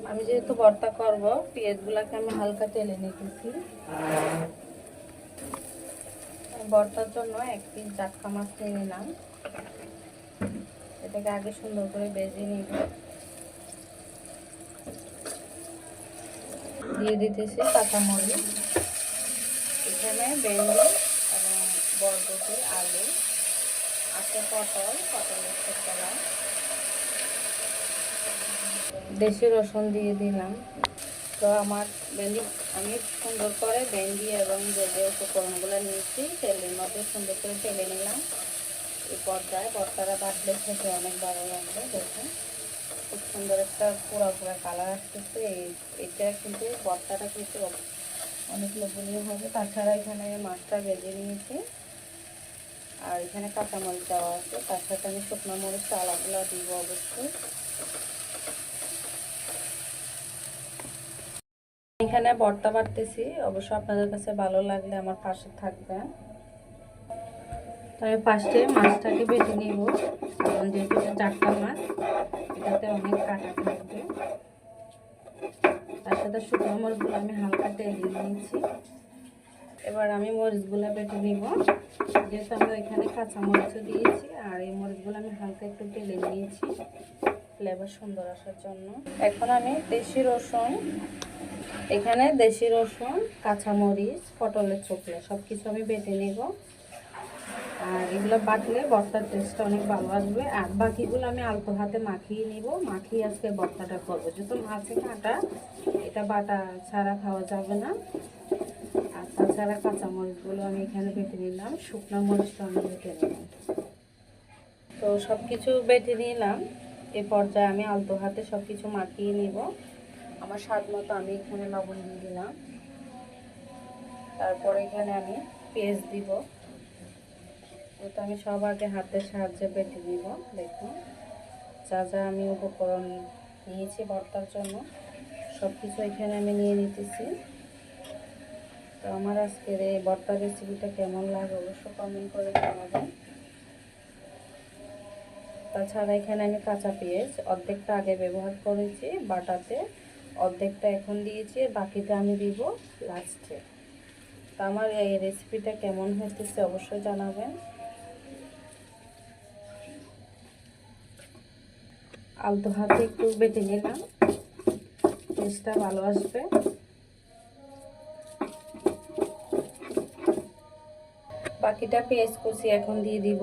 আমি যেহেতু ভর্তা করব, পেঁয়াজগুলোকে আমি হালকা তেলে নিতেছি। ভর্তার জন্য এক পিস জাটকা মাছ নিয়ে নিলাম। এটাকে আগে সুন্দর করে ভেজে নিব। দিয়ে দিতেছি কাঁচামরিচ, এখানে ভেন্ডি এবং বরবটি, আলু আছে, পটলের ছোটলা, দেশি রসুন দিয়ে দিলাম। তো আমার ভেন্ডি আমি সুন্দর করে ভেন্ডি এবং যে উপকরণগুলো নিয়েছি তেলের মধ্যে সুন্দর করে তেলে নিলাম। এই পর্যায়ে ভর্তাটা বাটলে খেতে অনেক ভালো লাগবে। দেখুন খুব সুন্দর একটা পোড়া পোড়া কালার আসতেছে। এটা কিন্তু ভর্তাটা খেতে অনেক লোভনীয় হবে। তাছাড়া এখানে মাছটা ভেজে নিয়েছি আর এখানে কাঁচামরিচ দেওয়া আছে, তার সাথে আমি শুকনো মরিচ চালাগুলো দিব অবশ্যই। এখানে ভর্তা বাটতেছি, অবশ্য আপনাদের কাছে ভালো লাগলে আমার পাশে থাকবেন। তবে ফার্স্টে মাছটাকে বেটে নিব, কারণ যেহেতু এটা জাটকা মাছ, এটাতে অনেক কাটা থাকবে। তার সাথে শুকনো মরিচগুলো আমি হালকা তেলে নিয়েছি। এবার আমি মরিচগুলো বেটে নিব, যেহেতু আমরা এখানে কাঁচা মরিচও দিয়েছি। আর এই মরিচগুলো আমি হালকা একটু তেলে নিয়েছি ফ্লেভার সুন্দর আসার জন্য। এখন আমি এখানে দেশি রসুন, কাঁচামরিচ, পটলের চোখলা সব কিছু আমি বেটে নেব। আর এগুলো বাটলে ভর্তার টেস্টটা অনেক ভালো আসবে। আর বাকিগুলো আমি অল্প হাতে মাখিয়ে নিব, মাখিয়ে আজকে ভর্তাটা করবো। যেহেতু মাছে কাঁটা, এটা বাটা ছাড়া খাওয়া যাবে না। আর তাছাড়া কাঁচামরিচগুলো আমি এখানে বেটে নিলাম, শুকনো মরিচটা আমি বেটে নিলাম। তো সব কিছু বেটে নিলাম। এ পর্যায়ে আমি আলতো হাতে সব কিছু মাখিয়ে নিব। আমার স্বাদ মতো আমি এখানে লবণ দিয়ে দিলাম। তারপরে এখানে আমি পেঁয়াজ দিব। এটা আমি সব আগে হাতের সাহায্যে বেটে দিব। দেখুন যা যা আমি উপকরণ নিয়েছি ভর্তার জন্য সব কিছু এখানে আমি নিয়ে নিতেছি। তো আমার আজকের এই ভর্তার রেসিপিটা কেমন লাগে অবশ্যই কমেন্ট করে জানাবেন। তাছাড়া এখানে আমি কাঁচা পেঁয়াজ অর্ধেকটা আগে ব্যবহার করেছি বাটাতে, অর্ধেকটা এখন দিয়েছি, বাকিটা আমি দিব লাস্টে। তো আমার এই রেসিপিটা কেমন হতেছে অবশ্যই জানাবেন। আলতো হাতে একটু বেটে নিলাম, টেস্টটা ভালো আসবে। বাকিটা পেঁয়াজ কুচি এখন দিয়ে দিব।